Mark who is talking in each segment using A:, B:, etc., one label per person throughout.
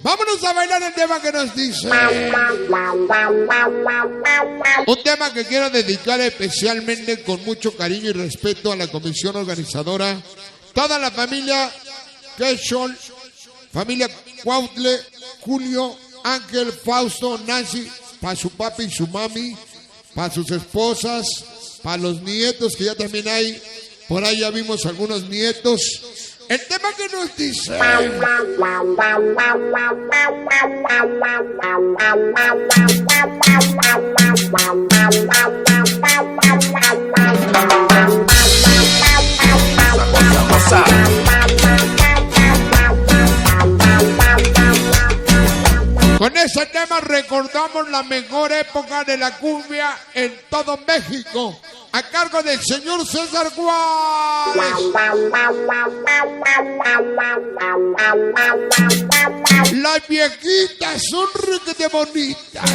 A: Vámonos a bailar el tema que nos dice. Un tema que quiero dedicar especialmente con mucho cariño y respeto a la comisión organizadora, toda la familia Quechol, familia Cuautle, Julio, Ángel, Fausto, Nancy, para su papi y su mami, para sus esposas, para los nietos que ya también hay, por ahí ya vimos algunos nietos. El tema que nos dice. Con ese tema recordamos la mejor época de la cumbia en todo México, a cargo del señor César Juárez. Las viejitas son requete bonitas.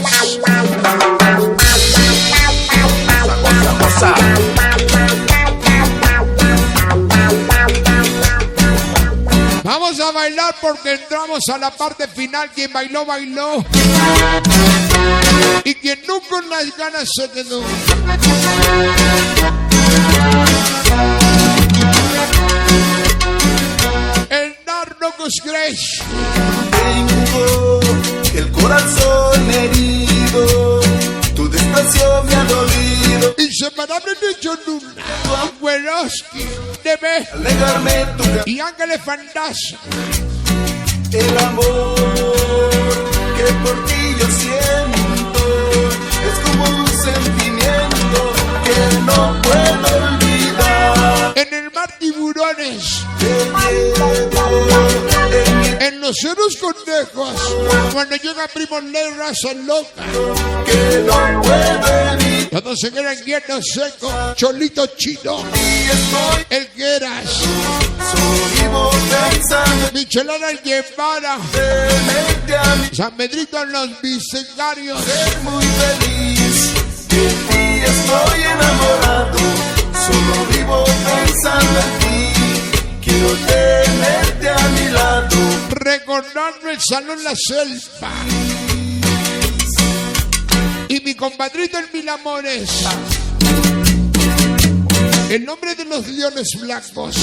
A: Vamos a bailar porque entramos a la parte final. Quien bailó, bailó. Y quien no con las ganas se quedó. El Narcos Crash.
B: Tengo el corazón herido, tu desprecio me ha dolido.
A: Inseparable de Cholula, Weroski, Debe
B: Alegarme tu
A: y Ángeles Fantasma.
B: el amor que por ti yo siento es como un sentimiento que no puedo olvidar.
A: En el mar tiburones, en los ceros conejos, cuando llega Primo Negra se loca,
B: Que no puedo evitar.
A: todos se quedan quietos secos, Cholito Chino,
B: Y estoy
A: el Gueras,
B: solo vivo pensando
A: Michelada el Guevara,
B: tenerte a mí,
A: San Pedrito en los Vicegarios,
B: ser muy feliz. De ti estoy enamorado, solo vivo pensando en ti. Quiero tenerte a mi lado.
A: recordando el Salón La Selva y mi compadrito el Mil Amores, el nombre de los leones blancos.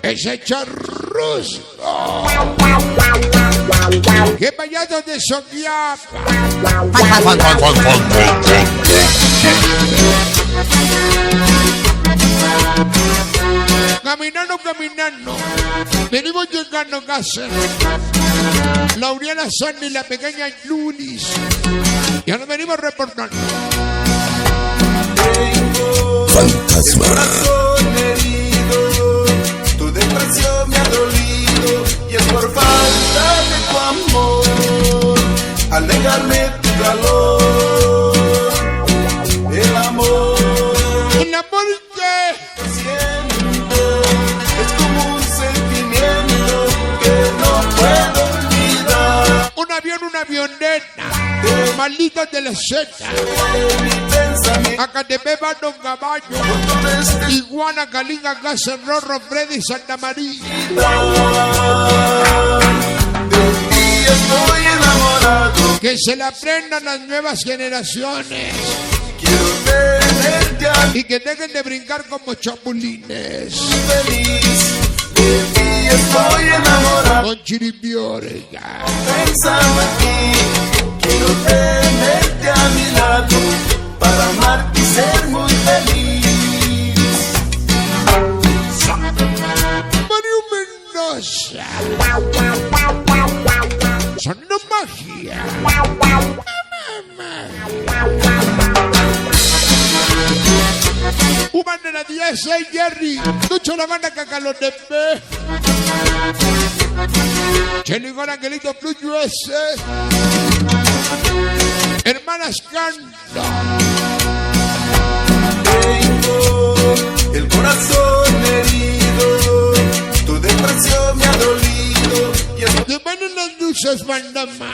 A: Ese charrusco, qué payaso de Soquiapa. Caminando, caminando, venimos llegando a casa. Lauriana Sandy y la pequeña Lulis. Ya nos venimos reportando.
B: Fantasma. El corazón herido, tu desprecio me ha dolido y es por falta de tu amor, al negarme tu calor. El amor que siento es como un sentimiento que no puedo olvidar.
A: Un avión, una avioneta, malditos de la Z,
B: De mi pensamiento,
A: Acatepec, Don Caballo, Iguana, Calinga, Casa, Rorro, Freddy, Santa María.
B: de ti estoy enamorado.
A: Que se la aprendan las nuevas generaciones
B: Quiero tenerte a mí
A: y que dejen de brincar como chapulines
B: feliz. De ti estoy enamorado.
A: con chiripiores. Ya.
B: Pensando en ti, quiero tenerte a mi lado para amarte y ser muy feliz.
A: Mario Mendoza, sonando magia. Human de la 10, Jerry, Tucho la banda Cacalotepe, Cheligón Angelito Plus US, Hermanas Canto,
B: Tengo el corazón herido, tu desprecio me ha dolido y es
A: te van en las luces, Bandama.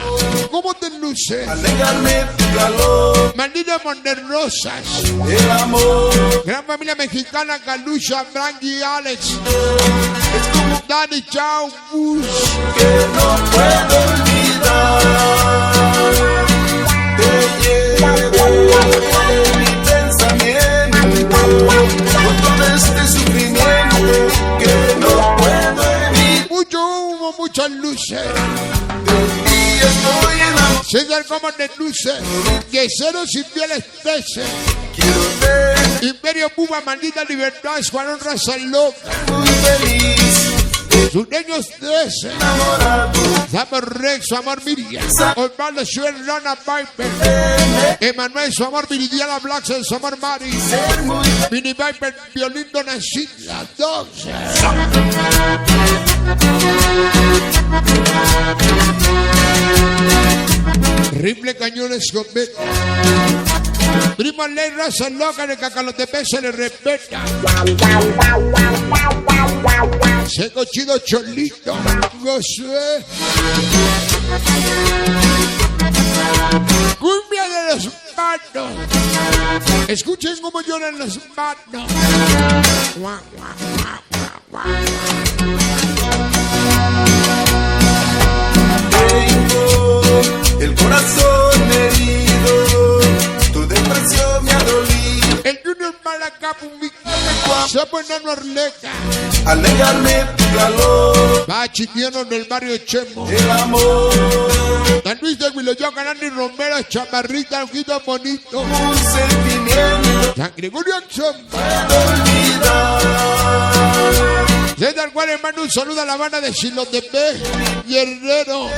A: ¿Cómo te luces? Luce.
B: alegarme tu calor,
A: Maldita Monterrosas.
B: el amor.
A: Gran familia mexicana, Calucha, Brandy, Alex,
B: Es como
A: Dani, Chao, Bus.
B: que no puedo olvidar. Te llevo en mi pensamiento con todo este sufrimiento que no puedo evitar.
A: Mucho humo, muchas luces.
B: De ti estoy enamorado.
A: César como de luces. Guerreros infieles 13.
B: Quiero ser
A: Imperio Puma, maldita libertad. Escuadrón Raza Loca.
B: muy feliz,
A: Sureños 13.
B: enamorado.
A: Amor Rex, su amor Miriam. Osvaldo Schuer, Rona Piper. Emanuel, su amor Viridiana Blackson, su amor Mari.
B: Ser muy
A: Mini Viper, violín Donacilla, 12. Rifle cañones con beta. Primo Ley Raza Loca de Cacalotepec se le respeta. Seco chido cholito. Gozué. Cumbia de los manos. Escuchen cómo lloran los manos. Guau, guau, guau, guau, guau.
B: tengo el corazón herido, tu depresión me ha dolido.
A: El Junior Malacapu, mi se pone en Orleca.
B: Alegarme tu calor,
A: Va chitiano del barrio Chemo.
B: el amor,
A: San Luis de Huiloyán, Canani Romero, Chamarrita, Ojito Bonito.
B: un sentimiento
A: San Gregorio Axón.
B: puedo olvidar.
A: César Juárez manda un saludo a la banda de Xilotepec y Herrero.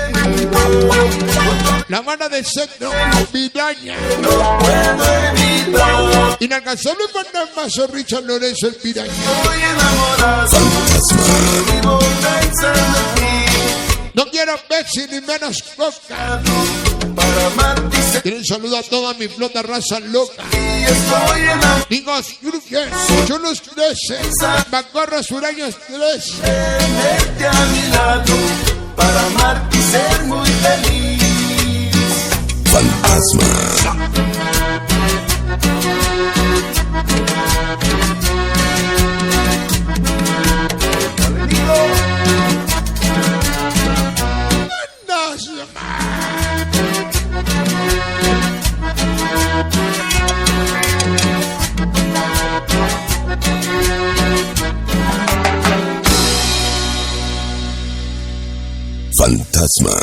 A: La banda de Centro, Piraña.
B: No puedo evitar,
A: Inalcanzable fantasma, Richard Lorenzo, el Piraña.
B: estoy enamorado, vivo pensando en ti.
A: No quiero Pepsi ni menos Coca.
B: Para amarte y
A: Quiero un saludo a toda mi flota Raza Loca.
B: estoy enamorado.
A: Digos Cruje, Chulos 13, Macorros Sureños 13.
B: Tenerte a mi lado para amarte y ser muy feliz. Fantasma. Fantasma.